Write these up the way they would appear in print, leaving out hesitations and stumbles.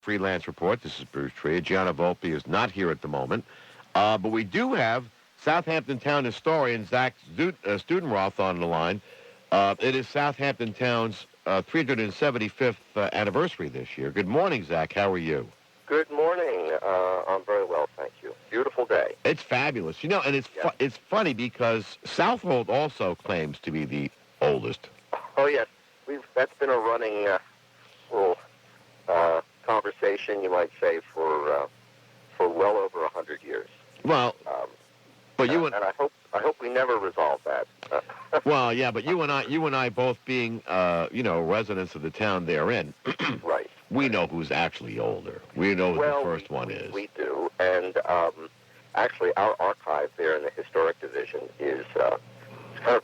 Freelance Report. This is Bruce Tria. Gianna Volpe is not here at the moment. But we do have Southampton Town historian Zach Studenroth on the line. It is Southampton Town's 375th anniversary this year. Good morning, Zach. How are you? Good morning. I'm very well, thank you. Beautiful day. It's fabulous. You know, and it's funny because Southold also claims to be the oldest. Oh, yes. That's been a running little conversation, you might say, for well over 100 years. Well, but you and I hope we never resolve that. Well, yeah, but you and I both being residents of the town they're in, right? We know who's actually older. We know who the first one is. We do, and actually, our archive there in the historic division is kind of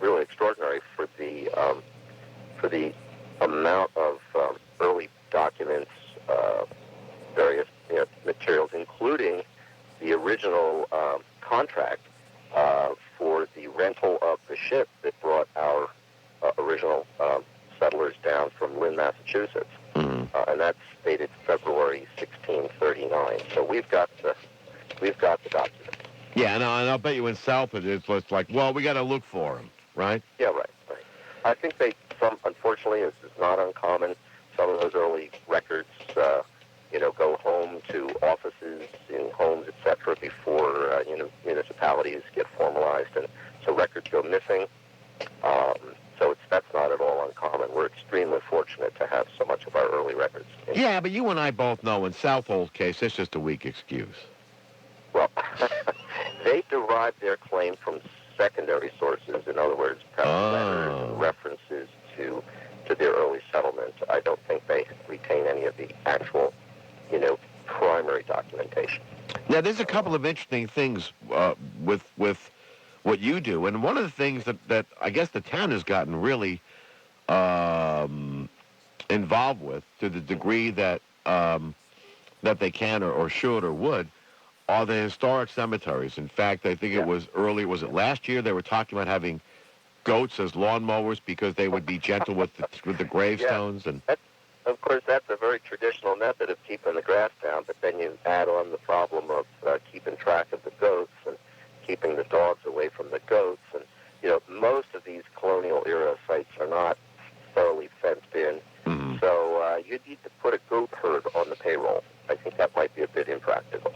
really extraordinary for the amount of early documents, various materials, including the original contract for the rental of the ship that brought our original settlers down from Lynn, Massachusetts, and that's dated February 1639. So we've got the documents. Yeah, and I'll bet you in Southwood it's like, well, we got to look for them, right? Yeah, right. I think unfortunately, it's not uncommon. Some of those early records, go home to offices in homes, etc., before municipalities get formalized, and so records go missing. So that's not at all uncommon. We're extremely fortunate to have so much of our early records. Yeah, but you and I both know in Southold's case, it's just a weak excuse. Well, they derive their claim from secondary sources. In other words, letters and references to their early settlement. I don't think they retain any of the actual, primary documentation. Now, there's a couple of interesting things with what you do, and one of the things that I guess the town has gotten really involved with, to the degree that they can or should or would, are the historic cemeteries. In fact, I think it was last year, they were talking about having goats as lawnmowers because they would be gentle with the gravestones. Yeah. Of course, that's a very traditional method of keeping the grass down, but then you add on the problem of keeping track of the goats and keeping the dogs away from the goats. And, most of these colonial-era sites are not thoroughly fenced in, so you need to put a goat herd on the payroll. I think that might be a bit impractical.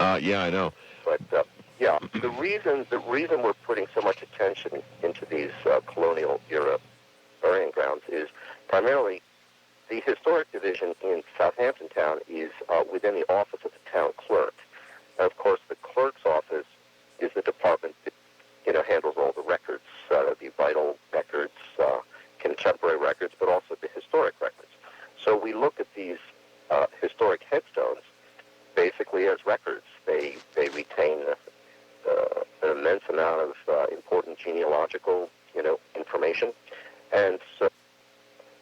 Yeah, I know. But, the reason we're putting so much attention into these colonial-era burying grounds is primarily the historic division in Southampton Town is within the office of the town clerk. And, of course, the clerk's office is the department that, handles all the records, the vital records, contemporary records, but also the historic records. So we look at these historic headstones basically as records. They retain an immense amount of important genealogical, information. And so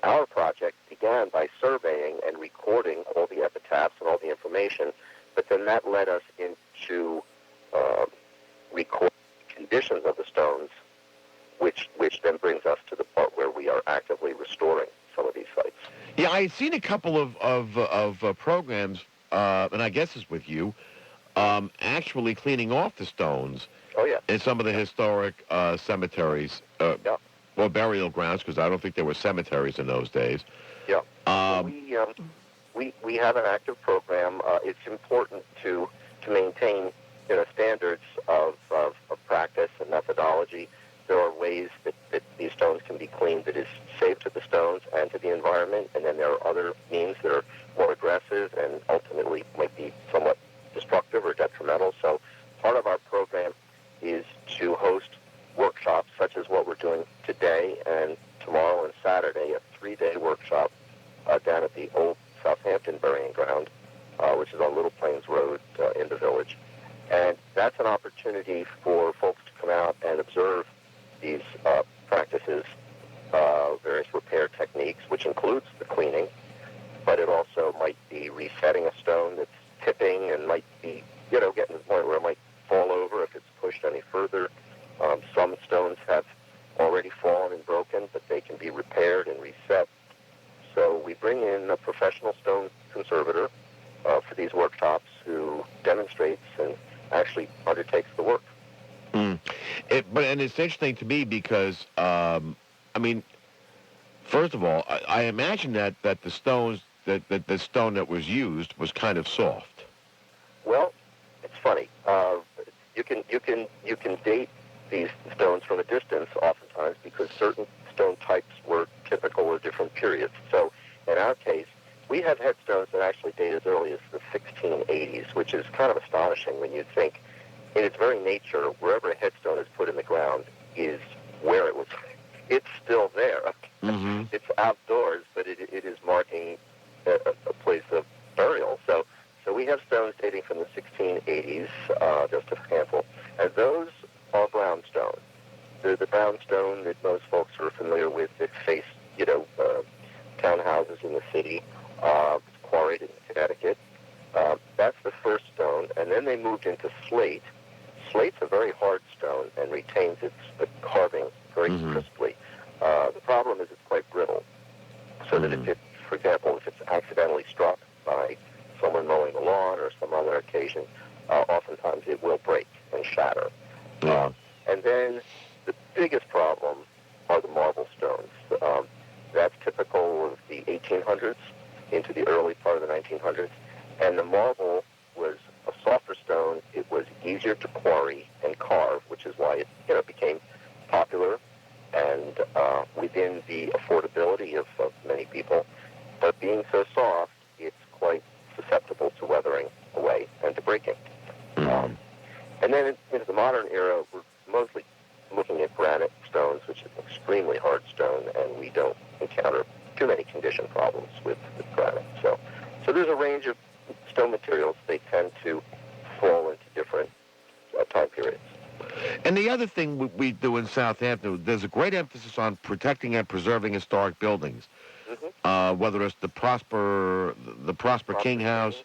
our project began by surveying and recording all the epitaphs and all the information, but then that led us into recording conditions of the stones, which then brings us to the part where we are actively restoring some of these sites. Yeah, I've seen a couple of programs, and I guess it's with you, actually cleaning off the stones. Oh, yeah. In some of the historic cemeteries. Or burial grounds, because I don't think there were cemeteries in those days. Yeah. We have an active program. It's important to maintain standards of practice and methodology. There are ways that these stones can be cleaned that is safe to the stones and to the environment, and then there are other means that are more aggressive and ultimately might be somewhat destructive or detrimental. So part of our program is to host workshops such as what we're doing today and tomorrow and Saturday, a 3-day workshop down at the old Southampton burying ground, which is on Little Plains Road in the village. And that's an opportunity for folks to come out and observe these practices, various repair techniques, which includes the cleaning, but it also might be resetting a stone that's tipping and might be, getting to the point where it might fall over if it's pushed any further. Some stones have already fallen and broken, but they can be repaired and reset. So we bring in professional stone conservators it's interesting to me because, I mean, first of all, I imagine that the stones that the stone that was used was kind of soft. Well, it's funny. You can date these stones from a distance, oftentimes, because certain stone types were typical of different periods. So, in our case, we have headstones that actually date as early as the 1680s, which is kind of astonishing when you think, in its very nature, wherever a headstone is put in the ground is where it was. It's still there. Mm-hmm. It's outdoors, but it is marking a place of burial. So we have stones dating from the 1680s, just a handful, and those are brownstone. They're the brownstone that most folks are familiar with that face, townhouses in the city. It's quarried in Connecticut. That's the first stone, and then they moved into slate. Slate's a very hard stone and retains its carving very crisply. The problem is it's quite brittle, so that if it, for example, if it's accidentally struck by someone mowing the lawn or some other occasion, oftentimes it will break and shatter. And then the biggest problem are the marble stones. That's typical of the 1800s into the early part of the 1900s. And the marble was a softer stone. It was easier to quarry and carve, which is why it became popular and within the affordability of many people. But being so soft, it's quite susceptible to weathering away and to breaking. And then into the modern era, we're mostly looking at granite stones, which is an extremely hard stone, and we don't encounter too many condition problems with granite. So there's a range of stone materials. They tend to fall into different time periods. And the other thing we do in Southampton, there's a great emphasis on protecting and preserving historic buildings. Whether it's the Prosper King House,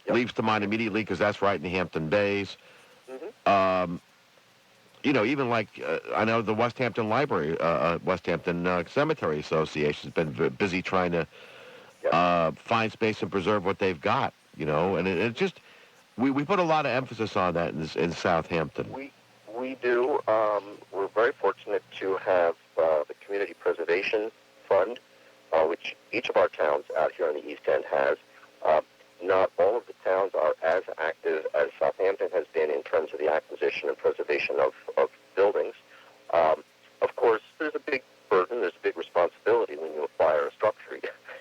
leaps to mind immediately because that's right in the Hampton Bays. Even like I know the West Hampton Library, West Hampton Cemetery Association has been busy trying to find space and preserve what they've got. And it just we put a lot of emphasis on that in Southampton. We do. We're very fortunate to have the Community Preservation Fund, which each of our towns out here on the East End has. Not all of the towns are as active as Southampton has been in terms of the acquisition and preservation of buildings. Of course, there's a big burden, there's a big responsibility when you acquire a structure.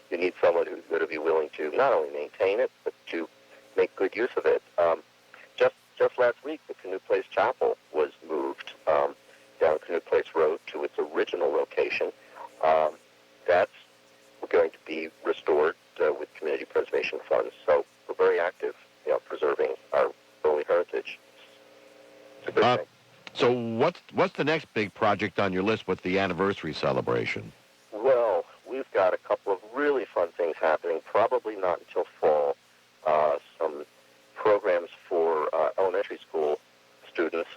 You need someone who's going to be willing to not only maintain it, but to make good use of it. Just last week, the Canoe Place Chapel was moved down Canoe Place Road to its original location. That's going to be restored with community preservation funds. So we're very active, preserving our early heritage. It's a good thing. So what's the next big project on your list with the anniversary celebration? Well, we've got a couple of really fun things happening, probably not until fall. Some programs for elementary school students.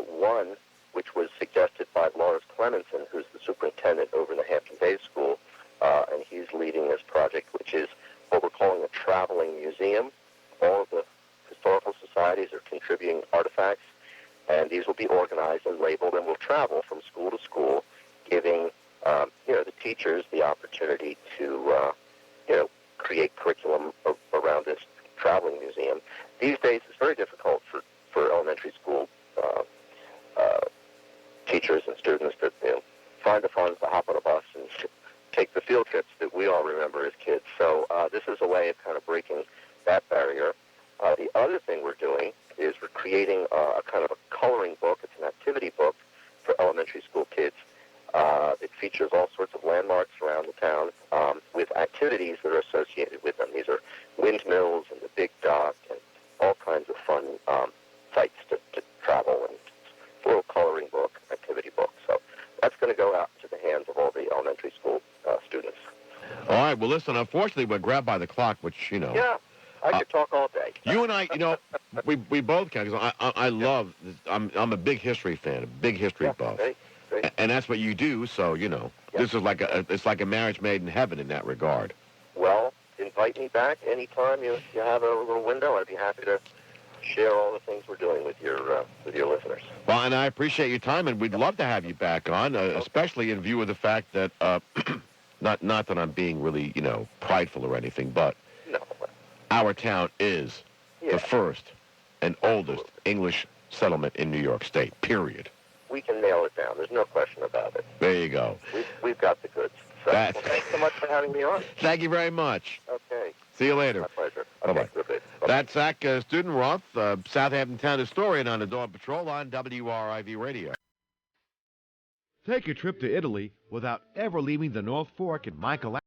One, which was suggested by Lawrence Clemenson, who's the superintendent over in the Hampton Bays School, and he's leading this project, which is what we're calling a traveling museum. All of the historical societies are contributing artifacts, and these will be organized and labeled and will travel from school to school, giving the teachers the opportunity to create curriculum around this traveling museum. These days, it's very difficult for elementary school teachers and students to find the funds to hop on a bus and take the field trips that we all remember as kids. So this is a way of kind of breaking that barrier. The other thing we're doing is we're creating a kind of a coloring book. It's an activity book for elementary school kids. It features all sorts of landmarks around the town with activities that are associated with them. These are windmills and the big dock and all kinds of fun sites to travel, and it's a little coloring book, activity book. So that's going to go out to the hands of all the elementary school students. All right. Well, listen, unfortunately, we're grabbed by the clock, which, Yeah, I could talk all day. You and I, we both can, because I love, I'm a big history fan, a big history buff. Great. And that's what you do, so, this is it's like a marriage made in heaven in that regard. Well, invite me back anytime you have a little window. I'd be happy to share all the things we're doing with your listeners. Well, and I appreciate your time, and we'd love to have you back on, especially in view of the fact that, not that I'm being really, prideful or anything, but No. our town is the first and oldest English settlement in New York State, period. We can nail it down. There's no question about it. There you go. We've got the goods. So, well, thanks so much for having me on. Thank you very much. Okay. See you later. My pleasure. Bye-bye. Okay, That's Zach Studenroth, Southampton Town historian on the Dawn Patrol on WRIV Radio. Take a trip to Italy without ever leaving the North Fork in Michael.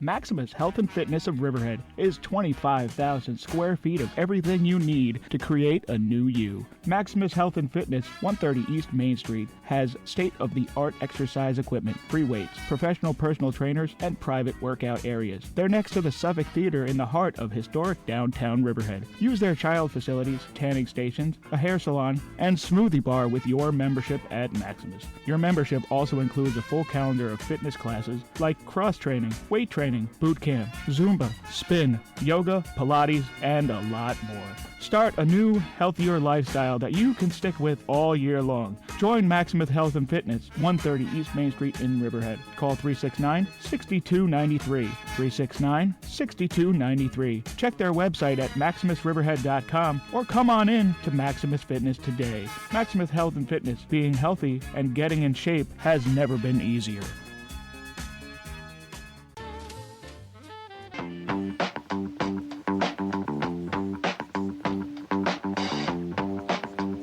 Maximus Health and Fitness of Riverhead is 25,000 square feet of everything you need to create a new you. Maximus Health and Fitness, 130 East Main Street, has state-of-the-art exercise equipment, free weights, professional personal trainers, and private workout areas. They're next to the Suffolk Theater in the heart of historic downtown Riverhead. Use their child facilities, tanning stations, a hair salon, and smoothie bar with your membership at Maximus. Your membership also includes a full calendar of fitness classes like cross-training, weight training, boot camp, Zumba, spin, yoga, Pilates, and a lot more. Start a new, healthier lifestyle that you can stick with all year long. Join Maximus Health and Fitness, 130 East Main Street in Riverhead. Call 369-6293, 369-6293. Check their website at maximusriverhead.com or come on in to Maximus Fitness today. Maximus Health and Fitness, being healthy and getting in shape has never been easier.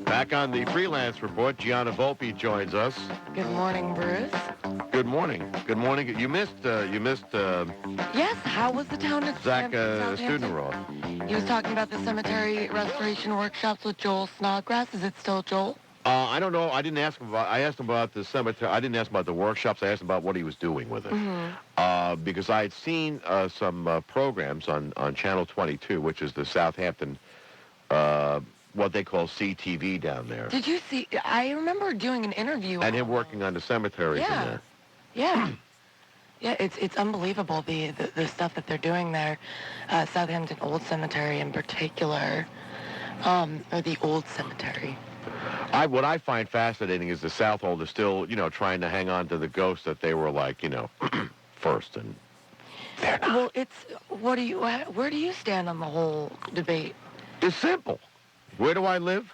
Back on the freelance report, Gianna Volpe joins us. Good morning, Bruce. Good morning. Good morning. You missed. Yes. How was the town of Zach Southampton? Studenroth. He was talking about the cemetery restoration workshops with Joel Snodgrass. Is it still Joel? I don't know. I didn't ask him about. I asked him about the cemetery. I didn't ask him about the workshops. I asked him about what he was doing with it. Mm-hmm. Because I had seen some programs on Channel 22, which is the Southampton, what they call CTV down there. Did you see? I remember doing an interview. And him working on the cemeteries in there. Yeah. Yeah, it's unbelievable the stuff that they're doing there. Southampton Old Cemetery in particular, or the Old Cemetery. What I find fascinating is the Southold is still, trying to hang on to the ghost that they were like, first, and they're not. Well, where do you stand on the whole debate? It's simple. Where do I live?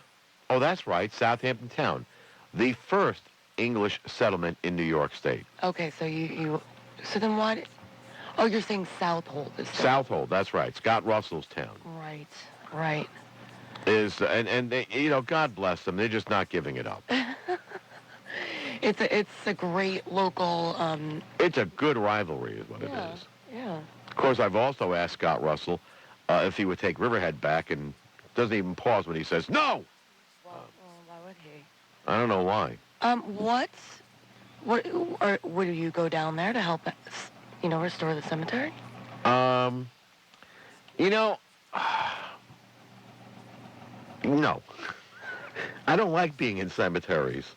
Oh, that's right, Southampton Town, the first English settlement in New York State. Okay, so so then what? Oh, you're saying Southold is Southold, that's right, Scott Russell's town. Right. And they, God bless them, they're just not giving it up. It's a great local. It's a good rivalry, is what it is. Yeah. Of course, I've also asked Scott Russell if he would take Riverhead back, and doesn't even pause when he says no. Well, why would he? I don't know why. Would you go down there to help, restore the cemetery? No. I don't like being in cemeteries.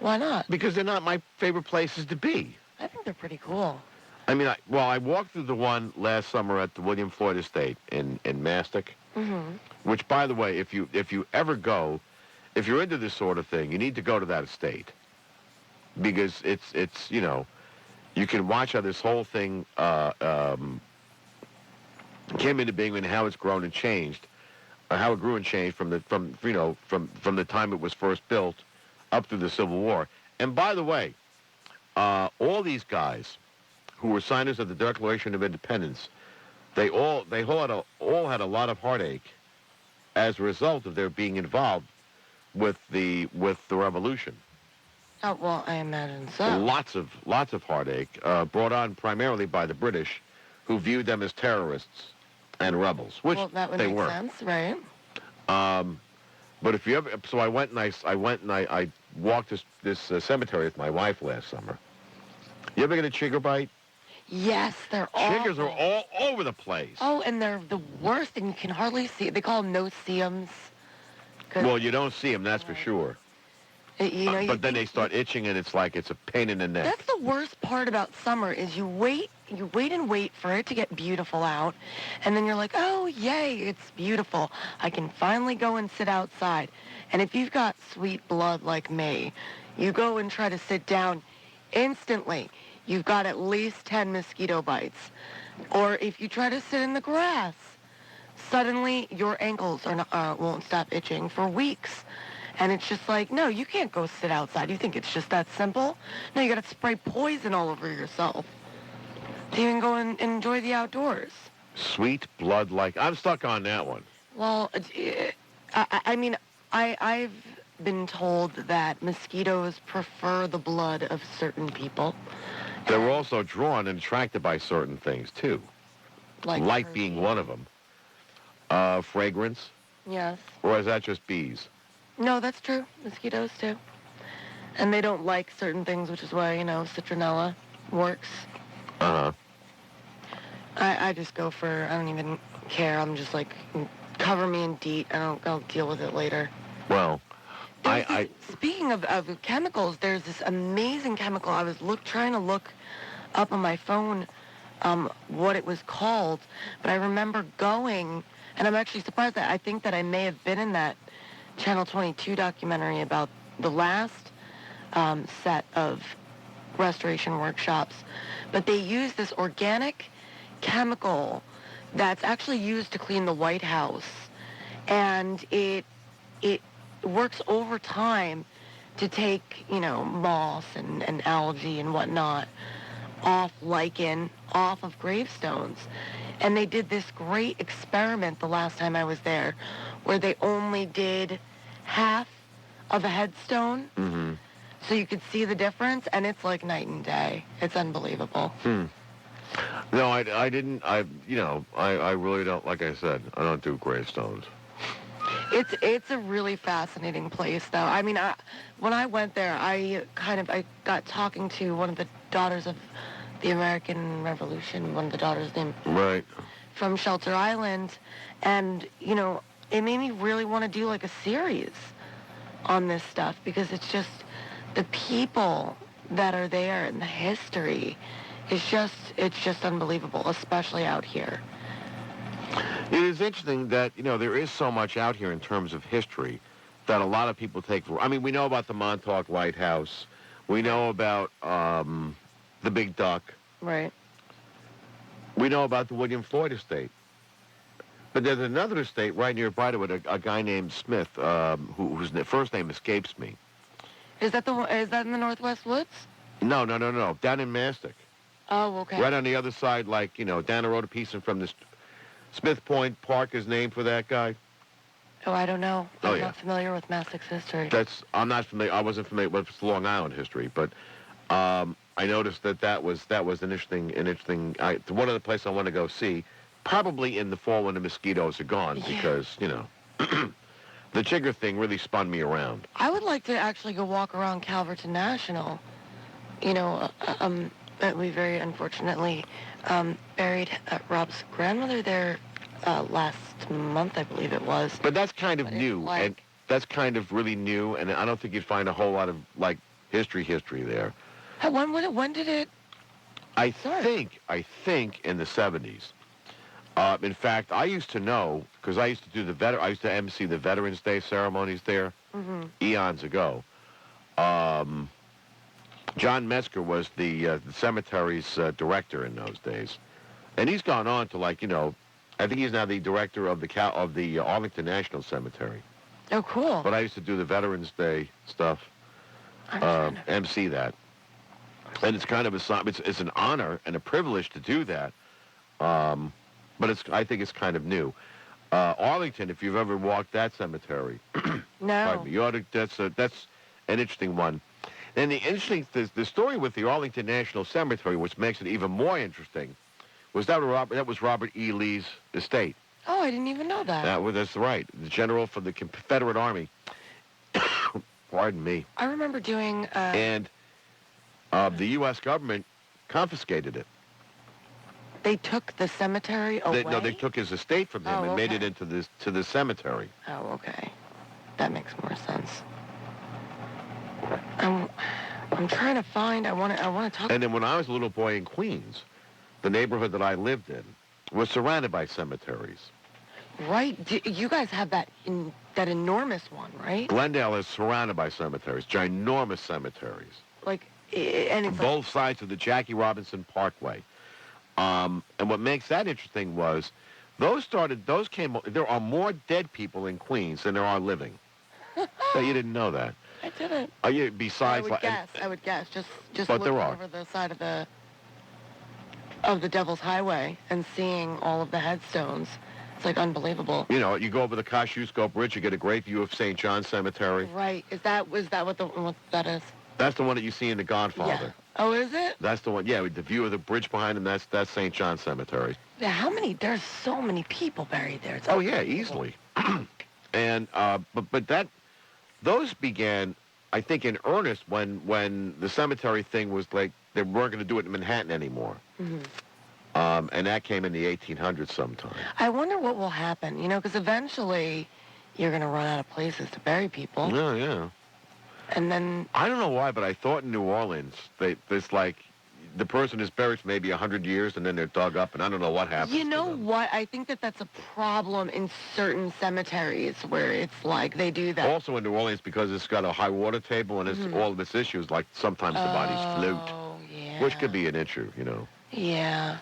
Why not? Because they're not my favorite places to be. I think they're pretty cool. I mean, I walked through the one last summer at the William Floyd Estate in Mastic, which, by the way, if you ever go, if you're into this sort of thing, you need to go to that estate. Because it's you can watch how this whole thing came into being and how it's grown and changed. How it grew and changed from the time it was first built up through the Civil War. And by the way, all these guys who were signers of the Declaration of Independence, they all had a lot of heartache as a result of their being involved with the revolution. Oh, well, I imagine so. Lots of heartache brought on primarily by the British, who viewed them as terrorists and rebels, which well, that would they make were. sense, right? But if you ever, so I went and I walked this cemetery with my wife last summer. You ever get a chigger bite? Yes, they're awful. Chiggers are all over the place. Oh, and they're the worst, and you can hardly see. They call them no-see-ums. Well, you don't see them, that's for sure. But then they start itching, and it's like it's a pain in the neck. That's the worst part about summer is you wait and wait for it to get beautiful out, and then you're like, oh, yay, it's beautiful. I can finally go and sit outside. And if you've got sweet blood like me, you go and try to sit down instantly. You've got at least 10 mosquito bites. Or if you try to sit in the grass, suddenly your ankles won't stop itching for weeks. And it's just like, no, you can't go sit outside. You think it's just that simple? No, you got to spray poison all over yourself to even go and enjoy the outdoors. Sweet blood like... I'm stuck on that one. Well, I've been told that mosquitoes prefer the blood of certain people. They're also drawn and attracted by certain things, too. Like light being one of them. Fragrance? Yes. Or is that just bees? No, that's true. Mosquitoes, too. And they don't like certain things, which is why, citronella works. Uh-huh. I just go for, I don't even care. I'm just like, cover me in DEET. I'll deal with it later. Well, Speaking of chemicals, there's this amazing chemical. I was trying to look up on my phone what it was called, but I remember going, and I'm actually surprised that I think that I may have been in that Channel 22 documentary about the last set of restoration workshops, but they use this organic chemical that's actually used to clean the White House, and it works over time to take, moss and algae and whatnot off lichen, off of gravestones. And they did this great experiment the last time I was there where they only did half of a headstone so you could see the difference, and it's like night and day. It's unbelievable. No, I didn't. I really don't, like I said, I don't do gravestones. It's a really fascinating place, though. I mean, when I went there, I got talking to one of the daughters of the American Revolution, one of the daughters named Right. from Shelter Island, and it made me really want to do like a series on this stuff because it's just the people that are there and the history is just unbelievable, especially out here. It is interesting that, there is so much out here in terms of history that a lot of people take for... I mean, we know about the Montauk Lighthouse. We know about the Big Duck. Right. We know about the William Floyd estate. But there's another estate right nearby to it, a guy named Smith, whose first name escapes me. Is that in the Northwest Woods? No. Down in Mastic. Oh, okay. Right on the other side, like, down the road a piece and from this... Smith Point Park is named for that guy. Oh, I don't know. I'm not familiar with Mastic's history. I'm not familiar. I wasn't familiar with Long Island history, but I noticed that was an interesting. One of the places I want to go see, probably in the fall when the mosquitoes are gone, because the chigger thing really spun me around. I would like to actually go walk around Calverton National. We very unfortunately buried Rob's grandmother there last month, I believe it was. But that's kind of new, and that's kind of really new, and I don't think you'd find a whole lot of like history there. When did it? I think in the 70s. In fact, I used to know because I used to do I used to MC the Veterans Day ceremonies there eons ago. John Metzger was the cemetery's director in those days, and he's gone on to I think he's now the director of the Arlington National Cemetery. Oh, cool! But I used to do the Veterans Day stuff, MC that. And it's kind of it's an honor and a privilege to do that. But I think it's kind of new. Arlington, if you've ever walked that cemetery, No. pardon me, you ought to, that's an interesting one. And the story with the Arlington National Cemetery, which makes it even more interesting, was that was Robert E. Lee's estate. Oh, I didn't even know that. That's right, the general for the Confederate Army. Pardon me. I remember doing... And the U.S. government confiscated it. They took the cemetery away? They took his estate from him and made it into the cemetery. Oh, okay. That makes more sense. I'm trying to find. I want to talk. And then when I was a little boy in Queens, the neighborhood that I lived in was surrounded by cemeteries. Right. You guys have that enormous one, right? Glendale is surrounded by cemeteries, ginormous cemeteries. Like, and it's both sides of the Jackie Robinson Parkway. And what makes that interesting was there are more dead people in Queens than there are living. So you didn't know that. I didn't. Besides, I would guess. Just but looking there are. over the side of the Devil's Highway and seeing all of the headstones. It's like unbelievable. You know, you go over the Kosciuszko Bridge, you get a great view of St. John's Cemetery. Right. Was that what that is? That's the one that you see in The Godfather. Yeah. Oh, is it? That's the one. Yeah, with the view of the bridge behind him. That's St. John's Cemetery. Yeah. There's so many people buried there. It's yeah, easily. And those began, I think, in earnest when the cemetery thing was like they weren't going to do it in Manhattan anymore. Mm-hmm. And that came in the 1800s sometime. I wonder what will happen, because eventually you're going to run out of places to bury people. Yeah. And then... I don't know why, but I thought in New Orleans, there's like, the person is buried for maybe 100 years, and then they're dug up, and I don't know what happens. You know what? I think that's a problem in certain cemeteries where it's like they do that. Also in New Orleans, because it's got a high water table, and all of its issues, like sometimes the bodies float. Yeah. Which could be an issue, Yeah.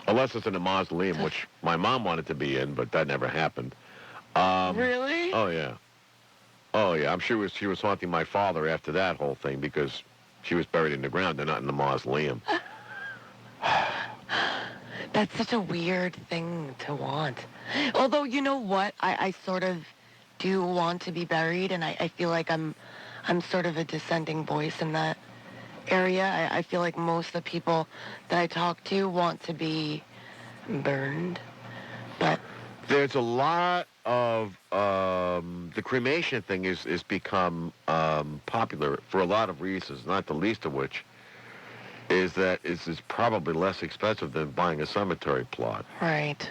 Unless it's in a mausoleum, which my mom wanted to be in, but that never happened. Really? Oh, yeah. I'm sure she was haunting my father after that whole thing because she was buried in the ground. They're not in the mausoleum. That's such a weird thing to want. Although, you know what? I sort of do want to be buried, and I feel like I'm sort of a dissenting voice in that area. I feel like most of the people that I talk to want to be burned, but... There's a lot of... the cremation thing is become popular for a lot of reasons, not the least of which is that it's probably less expensive than buying a cemetery plot. Right.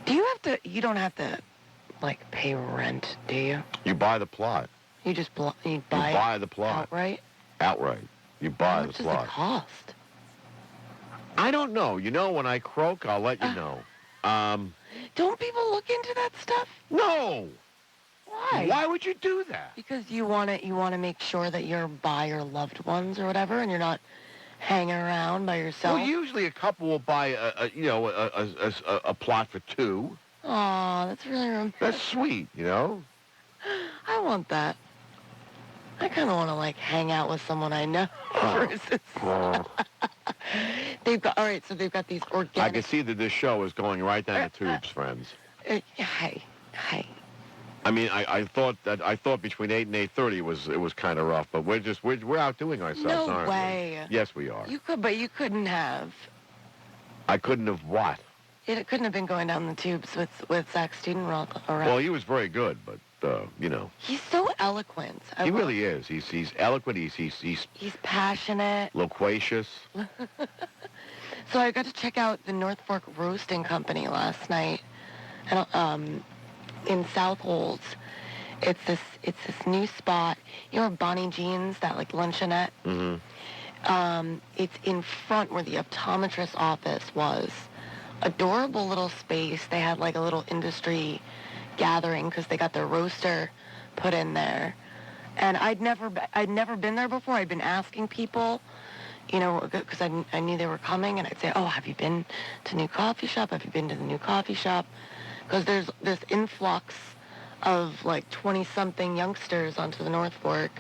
You don't have to, like, pay rent, do you? You buy the plot. You just buy the plot. Outright? Outright. You buy the plot. How much does it cost? I don't know. When I croak, I'll let you know. Don't people look into that stuff? No. Why? Why would you do that? Because you want to make sure that you're by your loved ones or whatever, and you're not hanging around by yourself. Well, usually a couple will buy a plot for two. Aw, that's really romantic. That's sweet, I want that. I kind of want to, like, hang out with someone I know. They've got these organic... I can see that this show is going right down the tubes, friends. Hey. I mean, I thought between 8 and 8:30 it was kind of rough, but we're outdoing ourselves, aren't we? No way. Yes, we are. But you couldn't have. I couldn't have what? It couldn't have been going down the tubes with Zach Studenroth around. Well, he was very good, but He's so eloquent. He really is. He's eloquent. He's passionate. Loquacious. So I got to check out the North Fork Roasting Company last night, and in South Holds. It's this new spot. You know Bonnie Jean's, that like luncheonette? Mm-hmm. It's in front where the optometrist office was. Adorable little space. They had like a little industry gathering because they got their roaster put in there. And I'd never been there before. I'd been asking people, because I knew they were coming, and I'd say, oh, have you been to the new coffee shop? Have you been to the new coffee shop? Because there's this influx of like 20-something youngsters onto the North Fork,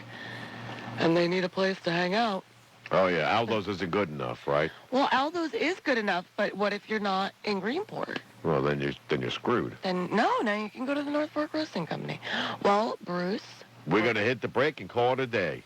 and they need a place to hang out. Oh, yeah. Aldo's isn't good enough, right? Well, Aldo's is good enough, but what if you're not in Greenport? Well, then you're screwed. Then, no, now you can go to the North Fork Roasting Company. Well, Bruce. We're going to hit the break and call it a day.